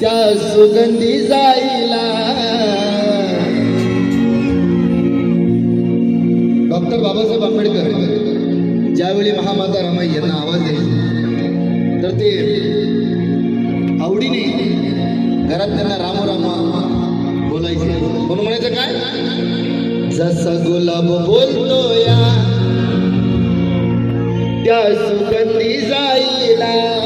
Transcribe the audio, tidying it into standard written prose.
त्या सुगंधी जाईला. डॉक्टर बाबासाहेब आंबेडकर ज्यावेळी महामाता रमाई यांना आवाज दिला तर ते आवडीने घरात त्यांना राम राम बोलायचे. म्हणून म्हणायचं काय, जसा गुलाब बोलतो या त्या सुगंधी जाईला.